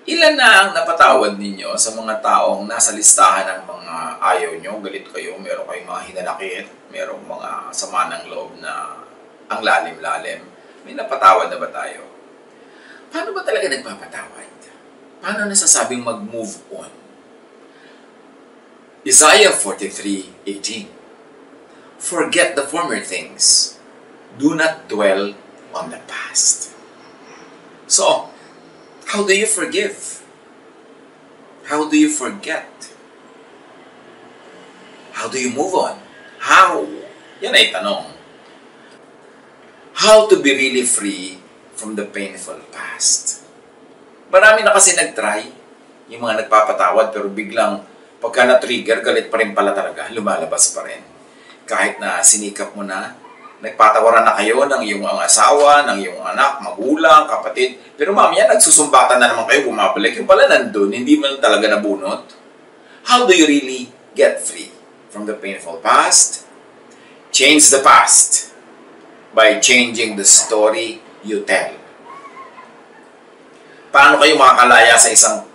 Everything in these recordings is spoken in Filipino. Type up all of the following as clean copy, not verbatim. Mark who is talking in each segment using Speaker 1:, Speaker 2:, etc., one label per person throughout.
Speaker 1: Ilan na ang napatawad ninyo sa mga taong nasa listahan ng mga ayaw nyo, galit kayo, meron kayong mga hinanakit, merong mga sama ng loob na ang lalim-lalim? May napatawad na ba tayo? Paano ba talaga nagpapatawad? Paano nasasabing mag-move on? Isaiah 43:18. Forget the former things. Do not dwell on the past. So, how do you forgive? How do you forget? How do you move on? How? Yan ay tanong. How to be really free from the painful past? Marami na kasi nag-try, yung mga nagpapatawad, pero biglang pagka na-trigger, galit pa rin pala talaga, lumalabas pa rin. Kahit na sinikap mo na, nagpatawaran na kayo ng iyong asawa, ng iyong anak, magulang, kapatid. Pero mamaya, nagsusumbatan na naman kayo, bumabalik. Yung pala nandun, hindi man talaga nabunot. How do you really get free from the painful past? Change the past by changing the story you tell. Paano kayo makakalaya sa isang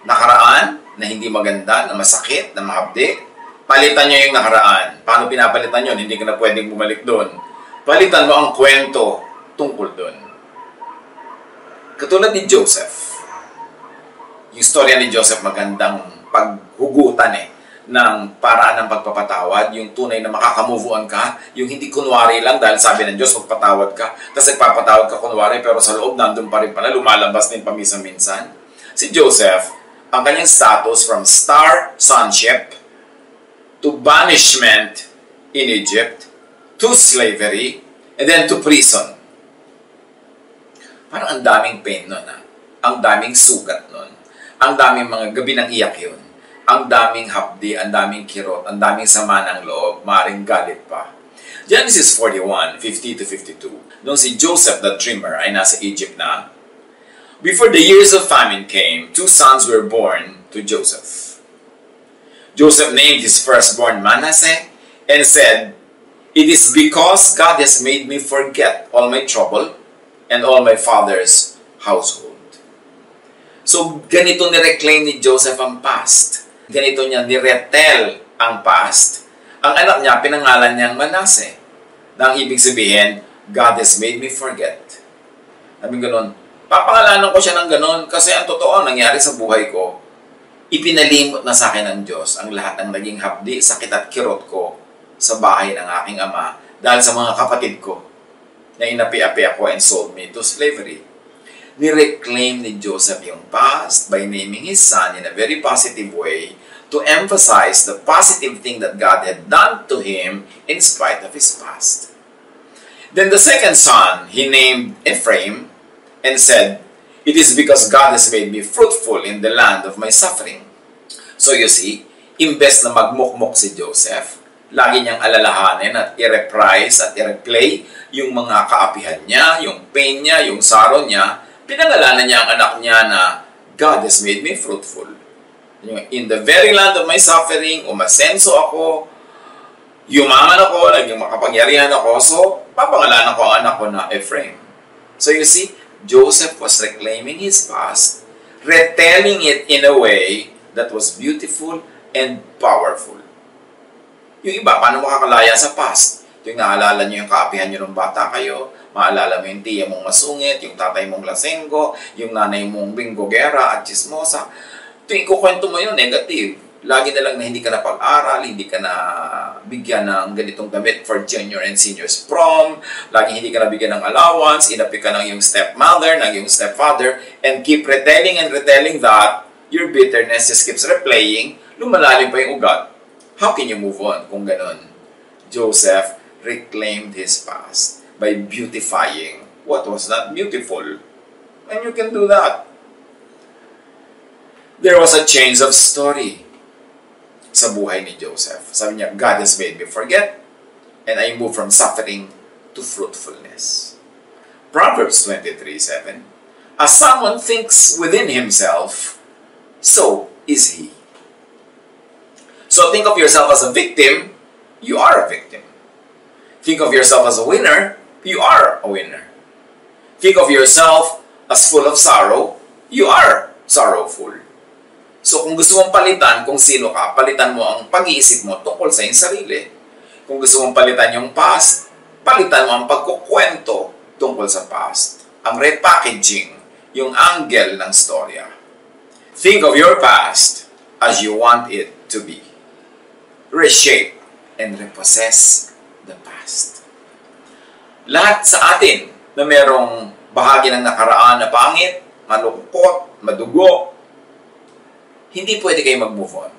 Speaker 1: nakaraan na hindi maganda, na masakit, na mahabdi? Palitan nyo yung nakaraan. Paano pinapalitan nyo? Hindi ka na pwedeng bumalik doon. Palitan mo ang kwento tungkol doon. Katulad ni Joseph. Yung storya ni Joseph magandang paghugutan ng paraan ng pagpapatawad. Yung tunay na makakamove on ka. Yung hindi kunwari lang dahil sabi ng Diyos, magpatawad ka. Tapos nagpapatawad ka kunwari pero sa loob nandun pa rin pala. Lumalabas din paminsan-minsan. Si Joseph, ang kanyang status from star sonship to banishment in Egypt, to slavery, and then to prison. Parang ang daming pain nun. Ang daming sugat nun. Ang daming mga gabi ng iyak yun. Ang daming hapdi, ang daming kirot, ang daming sama ng loob, maaaring galit pa. Genesis 41:50-52. Nung si Joseph the dreamer ay nasa Egypt na, before the years of famine came, 2 sons were born to Joseph. Joseph named his firstborn Manasseh and said, "It is because God has made me forget all my trouble and all my father's household." So, ganito ni-reclaim ni Joseph ang past. Ganito niya ni-retell ang past. Ang anak niya, pinangalan niyang Manasseh. Na ang ibig sabihin, God has made me forget. Sabi ganun, papangalanan ko siya ng ganun kasi ang totoo nangyari sa buhay ko, ipinalimot na sa akin ng Diyos ang lahat ng naging hapdi, sakit at kirot ko sa bahay ng aking ama dahil sa mga kapatid ko na inapi-api ako and sold me to slavery. Ni-reclaim ni Joseph yung past by naming his son in a very positive way to emphasize the positive thing that God had done to him in spite of his past. Then the second son, he named Ephraim and said, "It is because God has made me fruitful in the land of my suffering." So you see, imbes na magmukmok si Joseph, lagi niyang alalahanin at i-reprise at i-replay yung mga kaapihan niya, yung pain niya, yung sorrow niya, pinangalanan niya ang anak niya na God has made me fruitful. In the very land of my suffering, umasenso ako, yumaman ako, naging makapangyarihan ako, so papangalanan ko ang anak ko na Ephraim. So you see, Joseph was reclaiming his past, retelling it in a way that was beautiful and powerful. Yung iba, paano makakalaya sa past? Yung naalala nyo yung kaapihan nyo ng bata kayo, maalala mo yung tiya mong masungit, yung tatay mong lasenggo, yung nanay mong binggogera at chismosa. Tuwing kukwento mo yun, negative. Lagi na lang na hindi ka na pag-aral, hindi ka na bigyan ng ganitong damit for junior and seniors prom, lagi hindi ka na bigyan ng allowance, inapi ka ng yung stepmother, ng yung stepfather, and keep retelling and retelling that, your bitterness just keeps replaying, lumalalim pa yung ugat. How can you move on kung ganon? Joseph reclaimed his past by beautifying what was not beautiful. And you can do that. There was a change of story sa buhay ni Joseph. Sabi niya, God has made me forget, and I move from suffering to fruitfulness. Proverbs 23:7. As someone thinks within himself, so is he. So think of yourself as a victim, you are a victim. Think of yourself as a winner, you are a winner. Think of yourself as full of sorrow, you are sorrowful. So kung gusto mong palitan kung sino ka, palitan mo ang pag-iisip mo tungkol sa iyong sarili. Kung gusto mong palitan yung past, palitan mo ang pagkukwento tungkol sa past. Ang repackaging, yung angle ng storya. Think of your past as you want it to be. Reshape and repossess the past. Lahat sa atin na merong bahagi ng nakaraan na pangit, malungkot, madugo, hindi pwede kayo mag-move on.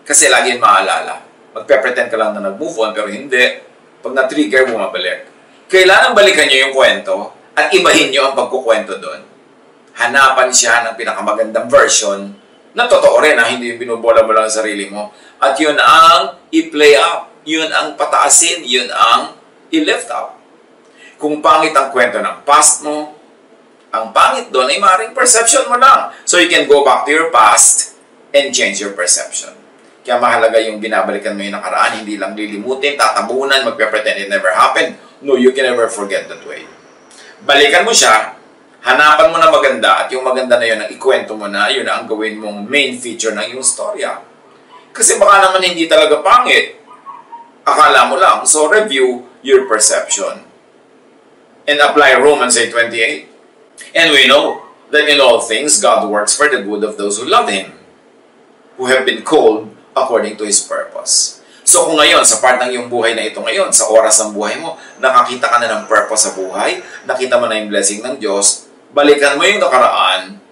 Speaker 1: Kasi lagi yung maalala. Magpe-pretend ka lang na nag-move on, pero hindi. Pag na-trigger, bumabalik. Kailangan balikan nyo yung kwento at ibahin nyo ang pagkukwento doon. Hanapan siya ng pinakamagandang version na totoo rin, hindi yung binubola mo lang sa sarili mo. At yun ang i-play up. Yun ang pataasin. Yun ang i-lift up. Kung pangit ang kwento ng past mo, ang pangit doon ay maaaring perception mo lang. So you can go back to your past and change your perception. Kaya mahalaga yung binabalikan mo yung nakaraan, hindi lang lilimutin, tatabunan, magpe-pretend it never happened. No, you can never forget that way. Balikan mo siya, hanapan mo na maganda, at yung maganda na yun, ang ikwento mo na, yun ang gawin mong main feature ng yung storya. Kasi baka naman hindi talaga pangit. Akala mo lang. So review your perception. And apply Romans 8:28. And we know that in all things, God works for the good of those who love Him, who have been called according to His purpose. So kung ngayon, sa part ng iyong buhay na ito ngayon, sa oras ng buhay mo, nakakita ka na ng purpose sa buhay, nakita mo na yung blessing ng Diyos, balikan mo yung nakaraan,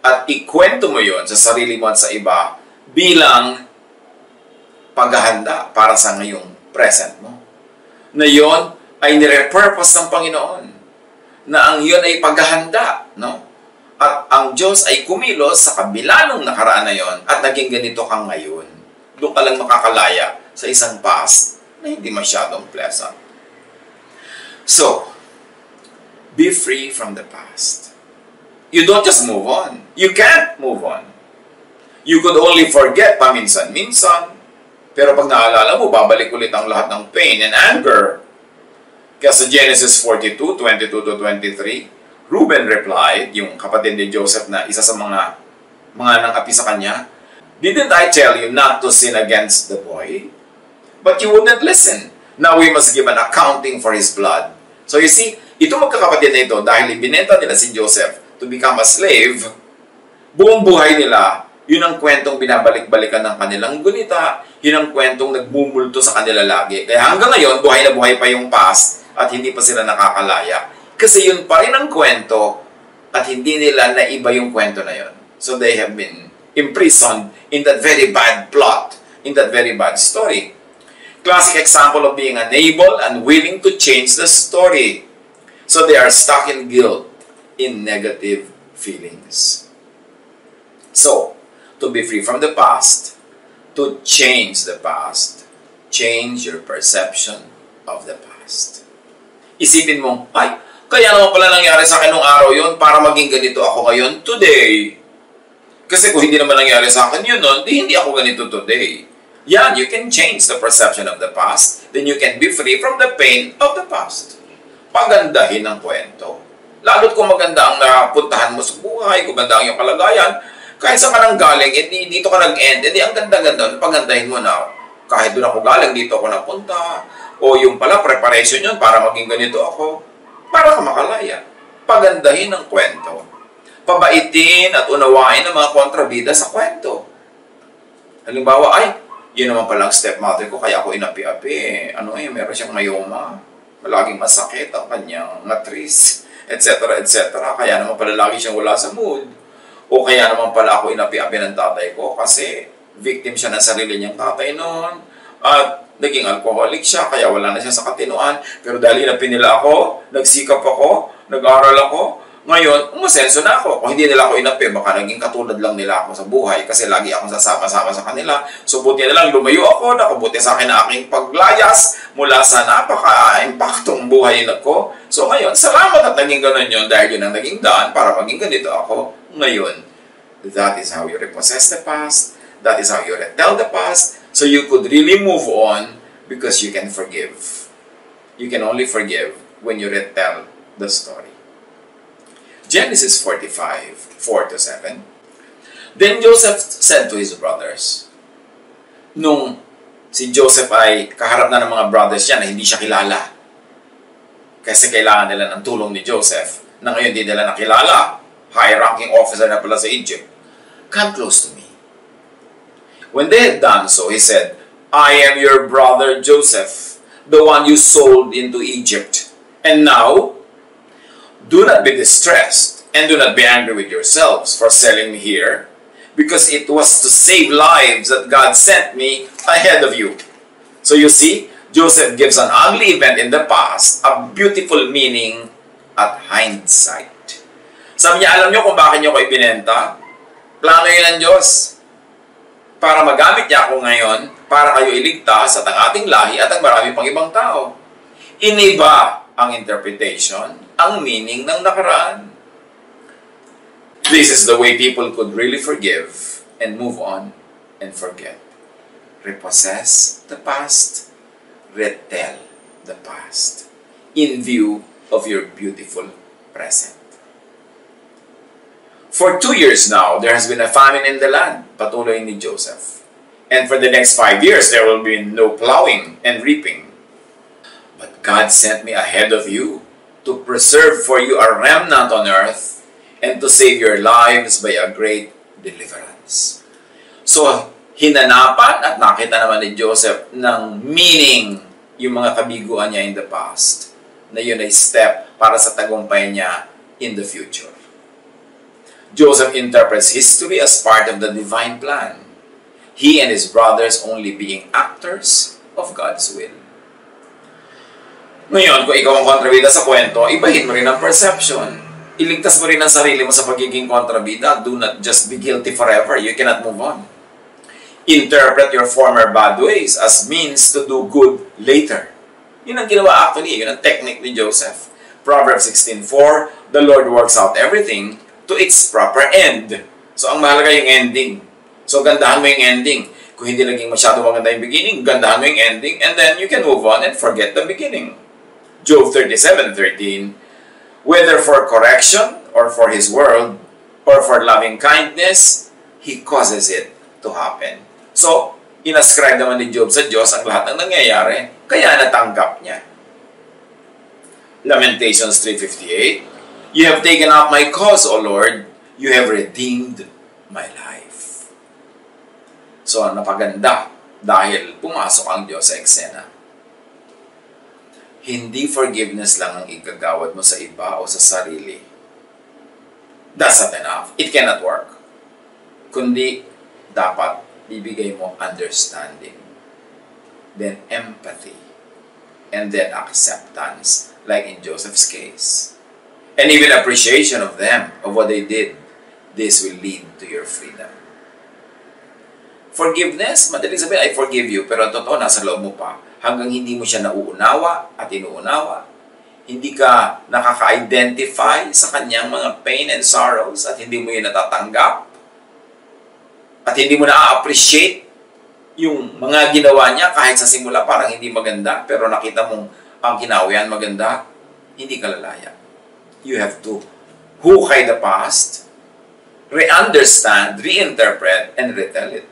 Speaker 1: at ikwento mo yon sa sarili mo at sa iba bilang paghahanda para sa ngayong present mo. Na yon ay nire-purpose ng Panginoon. Na ang yon ay paghahanda, no? At ang Diyos ay kumilos sa kabila ng nakaraan na yon at naging ganito kang ngayon. Doon ka lang makakalaya sa isang past na hindi masyadong pleasant. So, be free from the past. You don't just move on. You can't move on. You could only forget paminsan-minsan. Pero pag naalala mo, babalik ulit ang lahat ng pain and anger. Kaya sa Genesis 42:22-23, Reuben replied, yung kapatid ni Joseph na isa sa mga nang-api sa kanya, "Didn't I tell you not to sin against the boy? But you wouldn't listen. Now we must give an accounting for his blood." So you see, itong magkakapatid na ito, dahil ibinenta nila si Joseph to become a slave, buong buhay nila, yun ang kwentong binabalik-balikan ng kanilang gunita, yun ang kwentong nagbumulto sa kanila lagi. Kaya hanggang ngayon, buhay na buhay pa yung past at hindi pa sila nakakalaya. Kasi yun pa rin ang kwento at hindi nila naiba yung kwento na yun. So they have been imprisoned in that very bad plot, in that very bad story. Classic example of being unable and willing to change the story. So they are stuck in guilt, in negative feelings. So, to be free from the past, to change the past, change your perception of the past. Isipin mo, ay, kaya naman pala nangyari sa akin nung araw yun para maging ganito ako ngayon today. Kasi kung hindi naman nangyari sa akin yun nun, hindi ako ganito today. Yan, you can change the perception of the past, then you can be free from the pain of the past. Pagandahin ang kwento. Lalo't kung maganda ang napuntahan mo sa buhay, kung maganda ang iyong kalagayan, kahit saan ka nang galing, dito ka nag-end, ang ganda-ganda, pagandahin mo na, kahit doon ako galing, dito ako napunta, o yung pala, preparation yun para maging ganito ako, para ka makalaya. Pagandahin ang kwento. Pabaitin at unawain ang mga kontrabida sa kwento. Halimbawa, ay, yun naman palang stepmother ko, kaya ako inapi-api. Meron siyang mayoma. Laging masakit ang kanyang matris, etc. etc. Kaya naman pala lagi siyang wala sa mood. O kaya naman pala ako inapi-api ng tatay ko kasi victim siya ng sarili niyang tatay noon. At naging alcoholic siya, kaya wala na siya sa katinuan. Pero dahil inapin nila ako, nagsikap ako, nag-aral ako, ngayon, umasenso na ako. Kung hindi nila ako inapi, baka naging katulad lang nila ako sa buhay kasi lagi akong sasama-sama sa kanila. So buti na lang lumayo ako, nakabuti sa akin na aking paglayas mula sa napaka-impaktong buhay ko. So ngayon, salamat at naging ganun yun dahil yun ang naging daan para maging ganito ako ngayon. That is how you repossess the past. That is how you retell the past. So you could really move on because you can forgive. You can only forgive when you retell the story. Genesis 45:4-7. Then Joseph said to his brothers, nung si Joseph ay kaharap na ng mga brothers niya na hindi siya kilala, kasi kailangan nila ng tulong ni Joseph, na ngayon hindi nila nakilala, high-ranking officer na pala sa Egypt, "Come close to me." When they had done so, he said, "I am your brother Joseph, the one you sold into Egypt. And now, do not be distressed, and do not be angry with yourselves for selling me here, because it was to save lives that God sent me ahead of you." So you see, Joseph gives an ugly event in the past a beautiful meaning at hindsight. Sabi niya, alam niyo kung bakit niyo ko ibinenta? Plano yun ng Diyos. Para magamit niya ako ngayon, para kayo iligtas at ang ating lahi at ang marami pang ibang tao. Iniba ang interpretation, ang meaning ng nakaraan. This is the way people could really forgive and move on and forget. Repossess the past, retell the past in view of your beautiful present. For 2 years now, there has been a famine in the land, patuloy ni Joseph. And for the next 5 years, there will be no plowing and reaping. But God sent me ahead of you to preserve for you a remnant on earth and to save your lives by a great deliverance. So, hinanapan at nakita naman ni Joseph ng meaning yung mga kabiguan niya in the past, na yun ay step para sa tagumpay niya in the future. Joseph interprets history as part of the divine plan, he and his brothers only being actors of God's will. Ngayon, kung ikaw ang kontrabida sa kwento, ibahin mo rin ang perception. Iligtas mo rin ang sarili mo sa pagiging kontrabida. Do not just be guilty forever. You cannot move on. Interpret your former bad ways as means to do good later. Yun ang ginawa actually. Yun ang technique ni Joseph. Proverbs 16:4, "The Lord works out everything to its proper end." So, ang mahalaga yung ending. So, gandahan mo yung ending. Kung hindi naging masyado maganda yung beginning, gandahan mo yung ending, and then you can move on and forget the beginning. Job 37:13, "Whether for correction, or for His word, or for loving kindness, He causes it to happen." So, inascribe naman ni Job sa Diyos ang lahat ng nangyayari, kaya natanggap niya. Lamentations 3:58, "You have taken up my cause, O Lord, you have redeemed my life." So, napaganda dahil pumasok ang Diyos sa eksena. Hindi forgiveness lang ang igagawad mo sa iba o sa sarili. That's not enough. It cannot work. Kundi, dapat bibigay mo understanding, then empathy, and then acceptance, like in Joseph's case. And even appreciation of them, of what they did. This will lead to your freedom. Forgiveness, madaling sabihin, I forgive you, pero totoo, nasa loob mo pa. Hanggang hindi mo siya nauunawa at inuunawa, hindi ka nakaka-identify sa kanyang mga pain and sorrows at hindi mo yun natatanggap at hindi mo na-appreciate yung mga ginawa niya kahit sa simula parang hindi maganda pero nakita mong ang kinawian maganda, hindi ka lalaya. You have to hukay the past, re-understand, reinterpret, and retell it.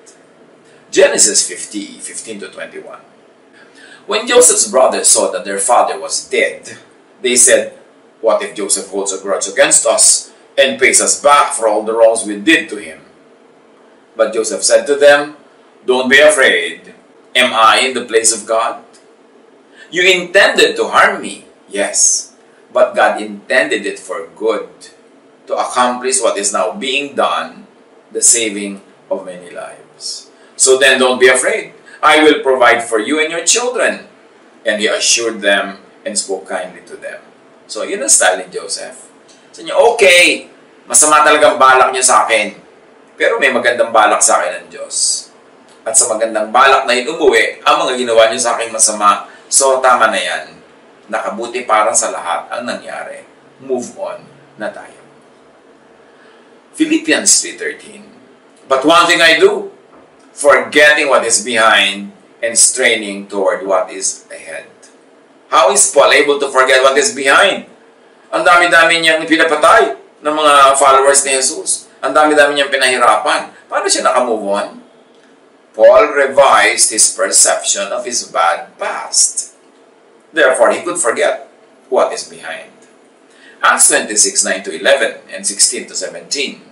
Speaker 1: Genesis 50:15-21. When Joseph's brothers saw that their father was dead, they said, "What if Joseph holds a grudge against us and pays us back for all the wrongs we did to him?" But Joseph said to them, "Don't be afraid. Am I in the place of God? You intended to harm me, yes, but God intended it for good, to accomplish what is now being done, the saving of many lives. So then don't be afraid. I will provide for you and your children." And he assured them and spoke kindly to them. So, yun ang style ni Joseph. Sabi niya, okay, masama talagang balak niyo sa akin, pero may magandang balak sa akin ng Diyos. At sa magandang balak na yun umuwi, ang mga ginawa niyo sa akin masama, so tama na yan. Nakabuti para sa lahat ang nangyari. Move on na tayo. Philippians 3:13. "But one thing I do, forgetting what is behind and straining toward what is ahead." How is Paul able to forget what is behind? Ang dami-dami niyang pinapatay ng mga followers ni Jesus. Ang dami-dami niyang pinahirapan. Paano siya nakamove on? Paul revised his perception of his bad past. Therefore, he could forget what is behind. Acts 26, 9-11 and 16-17.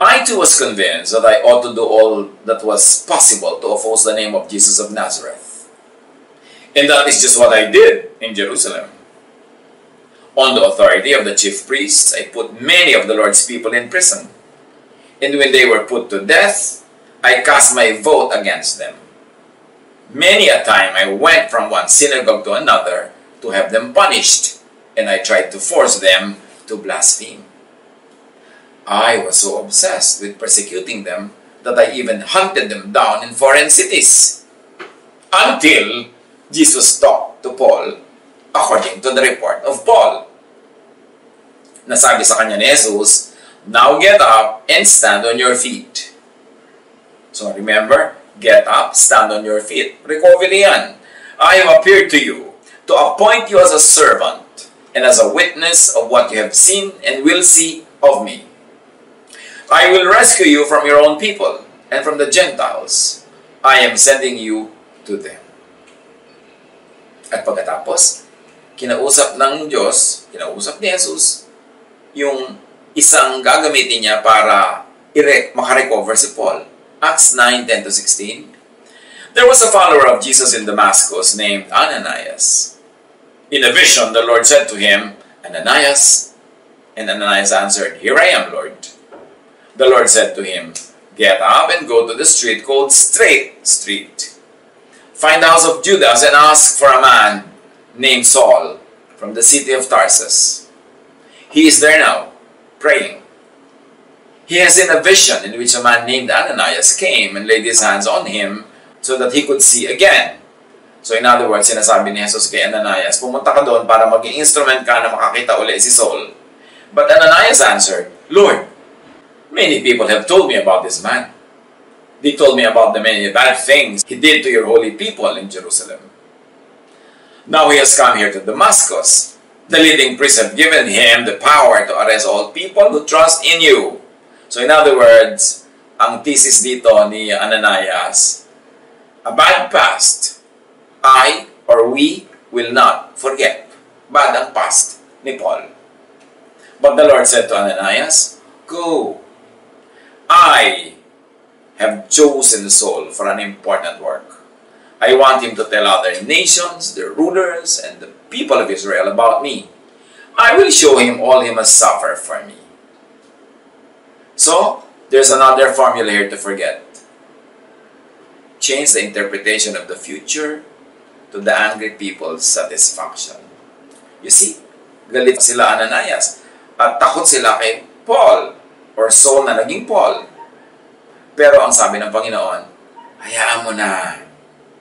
Speaker 1: I too was convinced that I ought to do all that was possible to oppose the name of Jesus of Nazareth. And that is just what I did in Jerusalem. On the authority of the chief priests, I put many of the Lord's people in prison. And when they were put to death, I cast my vote against them. Many a time I went from one synagogue to another to have them punished, and I tried to force them to blaspheme. I was so obsessed with persecuting them that I even hunted them down in foreign cities. Until Jesus talked to Paul according to the report of Paul. Nasabi sa kanya ni Jesus, "Now get up and stand on your feet." So remember, get up, stand on your feet. Recovery yan. I have appeared to you to appoint you as a servant and as a witness of what you have seen and will see of me. I will rescue you from your own people and from the Gentiles. I am sending you to them. At pagkatapos, kinausap ng Diyos, kinausap ni Jesus, yung isang gagamitin niya para makarecover si Paul. Acts 9, 10-16. There was a follower of Jesus in Damascus named Ananias. In a vision, the Lord said to him, "Ananias." And Ananias answered, "Here I am, Lord." The Lord said to him, "Get up and go to the street called Straight Street. Find the house of Judas and ask for a man named Saul from the city of Tarsus. He is there now, praying. He has seen a vision in which a man named Ananias came and laid his hands on him so that he could see again." So in other words, sinasabi ni Jesus kay Ananias, pumunta ka doon para maging instrument ka na makakita uli si Saul. But Ananias answered, "Lord, many people have told me about this man. They told me about the many bad things he did to your holy people in Jerusalem. Now he has come here to Damascus. The leading priests have given him the power to arrest all people who trust in you." So in other words, ang thesis dito ni Ananias, a bad past, I or we will not forget. Bad ang past ni Paul. But the Lord said to Ananias, "Go. I have chosen Saul for an important work. I want him to tell other nations, the rulers, and the people of Israel about me. I will show him all he must suffer for me." So, there's another formula here to forget. Change the interpretation of the future to the angry people's satisfaction. You see, galit sila Ananias at takot sila kay Paul or Saul na naging Paul. Pero ang sabi ng Panginoon, hayaan mo na.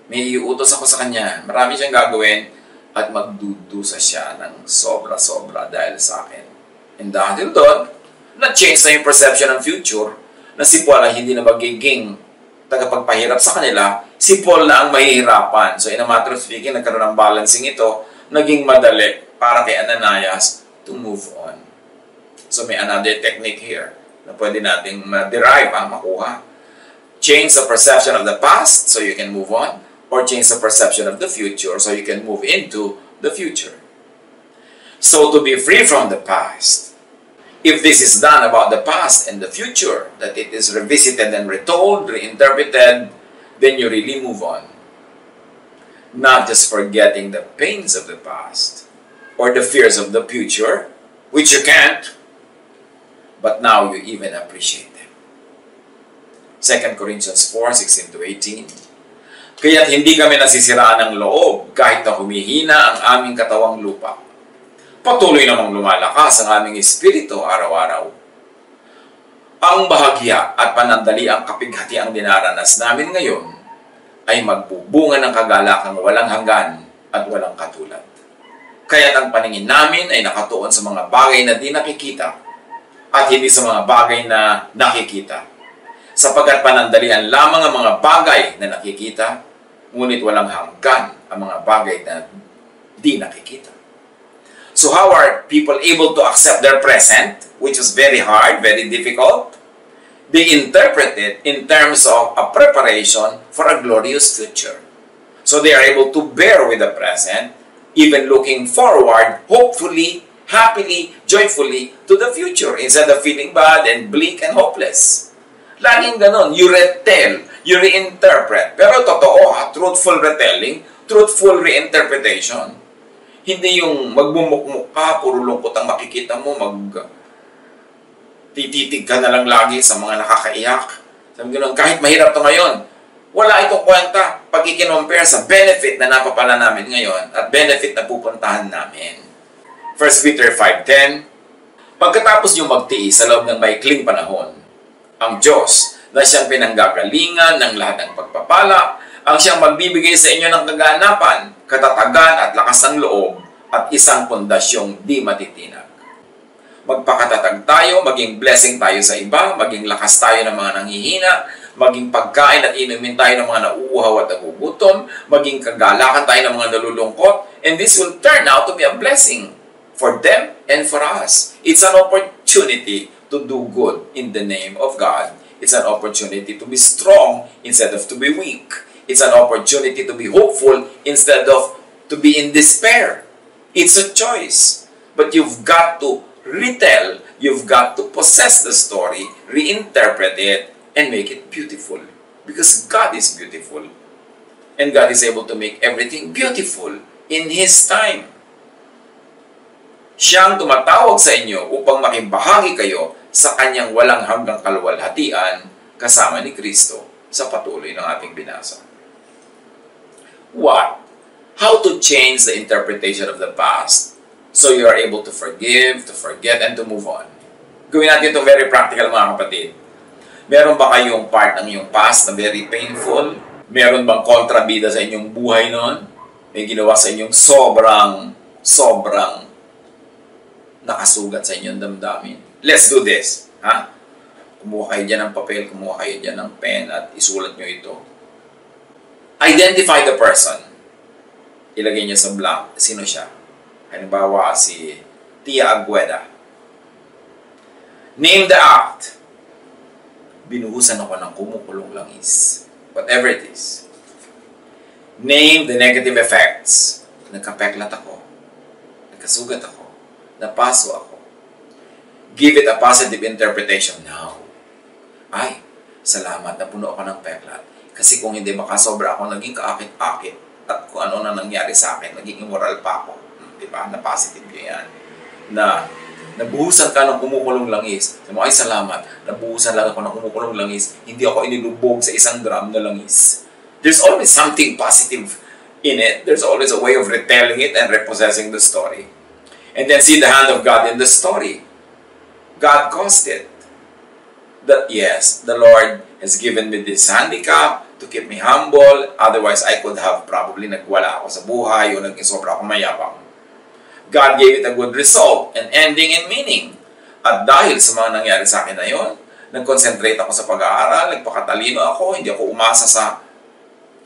Speaker 1: May iutos ako sa kanya. Marami siyang gagawin at magdudusa siya ng sobra-sobra dahil sa akin. And dahil doon, na-change na yung perception ng future na si Paul ay hindi na magiging tagapagpahirap sa kanila, si Paul na ang mahihirapan. So in a matter of speaking, nagkaroon ng balancing ito, naging madali para kay Ananias to move on. So may another technique here na pwede nating ma-derive, makuha. Change the perception of the past so you can move on, or change the perception of the future so you can move into the future. So to be free from the past, if this is done about the past and the future, that it is revisited and retold, reinterpreted, then you really move on. Not just forgetting the pains of the past or the fears of the future, which you can't, but now you even appreciate them. 2 Corinthians 4:16-18. Kaya't hindi kami nasisiraan ng loob kahit na humihina ang aming katawang lupa. Patuloy namang lumalakas ang aming espiritu araw-araw. Ang bahagya at panandali ang kapighati ang dinaranas namin ngayon ay magbubunga ng kagalakang walang hanggan at walang katulad. Kaya't ang paningin namin ay nakatuon sa mga bagay na di nakikita at hindi sa mga bagay na nakikita. Sapagkat panandalian lamang ang mga bagay na nakikita, ngunit walang hanggan ang mga bagay na di nakikita. So how are people able to accept their present, which is very hard, very difficult? They interpret it in terms of a preparation for a glorious future. So they are able to bear with the present, even looking forward, hopefully, happily, joyfully to the future instead of feeling bad and bleak and hopeless. Laging ganon, you retell, you reinterpret. Pero totoo truthful retelling, truthful reinterpretation. Hindi yung magmumukmuk ka, puro lungkot ang makikita mo, tititig ka na lang lagi sa mga nakakaiyak. Sabi gano'n, kahit mahirap to ngayon, wala itong kwenta pag i-compare sa benefit na napapala namin ngayon at benefit na pupuntahan namin. 1 Peter 5:10, pagkatapos nyo magtiis sa loob ng maikling panahon, ang Diyos na siyang pinanggagalingan ng lahat ng pagpapala, ang siyang magbibigay sa inyo ng kaganapan, katatagan at lakas ng loob at isang pondasyong di matitinag. Magpakatatag tayo, maging blessing tayo sa iba, maging lakas tayo ng mga nanghihina, maging pagkain at inumin tayo ng mga nauuhaw at nagugutom, maging kagalakan tayo ng mga nalulungkot, and this will turn out to be a blessing for them and for us. It's an opportunity to do good in the name of God. It's an opportunity to be strong instead of to be weak. It's an opportunity to be hopeful instead of to be in despair. It's a choice. But you've got to retell, you've got to possess the story, reinterpret it, and make it beautiful. Because God is beautiful. And God is able to make everything beautiful in His time. Siyang tumatawag sa inyo upang makibahagi kayo sa Kanyang walang hanggang kaluwalhatian kasama ni Kristo sa patuloy ng ating binasa. What? How to change the interpretation of the past so you are able to forgive, to forget, and to move on. Gawin natin ito very practical, mga kapatid. Meron ba kayong part ng iyong past na very painful? Meron bang kontrabida sa inyong buhay noon? May ginawa sa inyong sobrang nakasugat sa inyong damdamin? Let's do this. Ha? Kumuha kayo dyan ng papel, kumuha kayo dyan ng pen at isulat nyo ito. Identify the person. Ilagay niyo sa blank. Sino siya? Halimbawa, si Tia Agueda. Name the act. Binuhusan ako ng kumukulong langis. Whatever it is. Name the negative effects. Nagkapeklat ako. Nagkasugat ako. Napaso ako. Give it a positive interpretation now. Ay, salamat na puno ako ng peklat. Kasi kung hindi, baka sobra ako naging kaakit-akit. At kung ano na nangyari sa akin, naging immoral pa ako. Diba? Na positive yun yan. Na nabuhusan ka ng kumukulong langis. Sabi mo, ay salamat, nabuhusan lang ako ng kumukulong langis. Hindi ako inilubog sa isang drum na langis. There's always something positive in it. There's always a way of retelling it and repossessing the story. And then see the hand of God in the story. God caused it. That yes, the Lord has given me this handicap to keep me humble. Otherwise, I could have probably nagwala ako sa buhay o naging sobra ako mayabang. God gave it a good result, an ending and meaning. At dahil sa mga nangyari sa akin na yun, nag-concentrate ako sa pag-aaral, nagpakatalino ako, hindi ako umasa sa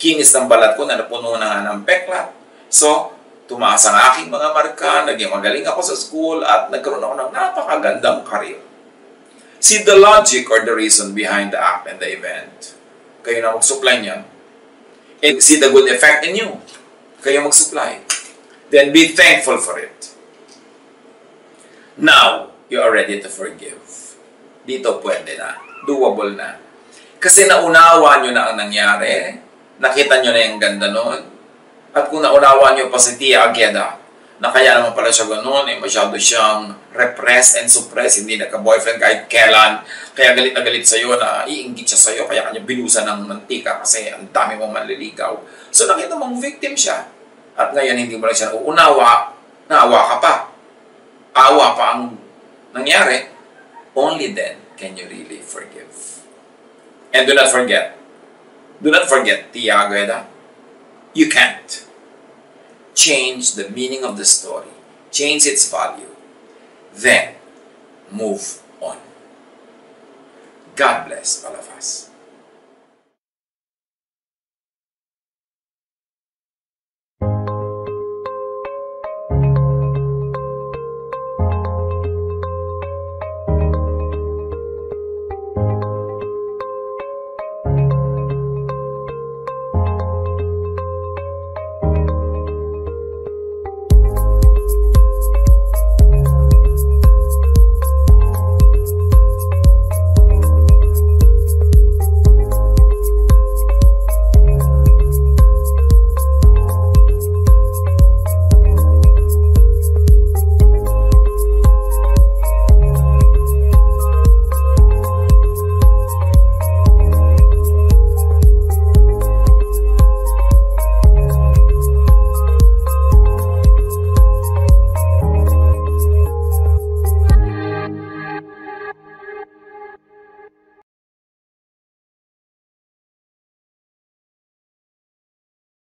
Speaker 1: kinis ng balat ko na napuno na ng peklat. So, tumaas ang aking mga marka, naging magaling ako sa school, at nagkaroon ako ng napakagandang career. See the logic or the reason behind the act and the event. Kayo na mag-supply niyan. And see the good effect in you. Kayo mag-supply. Then be thankful for it. Now, you are ready to forgive. Dito pwede na. Doable na. Kasi naunawa nyo na ang nangyari. Nakita nyo na yung ganda nun. At kung naunawa nyo pa si Tia Agueda, na kaya naman pala siya gano'n, masyado siyang repressed and suppressed, hindi nagka-boyfriend kahit kailan, kaya galit na galit sa'yo na iinggit siya sa'yo, kaya kanya binusan ng mantika kasi ang dami mong manliligaw. So nakita mong victim siya. At ngayon hindi mo lang siya uunawa, naawa ka pa. Awa pa ang nangyari. Only then can you really forgive. And do not forget, Tia Agueda, you can't change the meaning of the story, change its value, then move on. God bless all of us.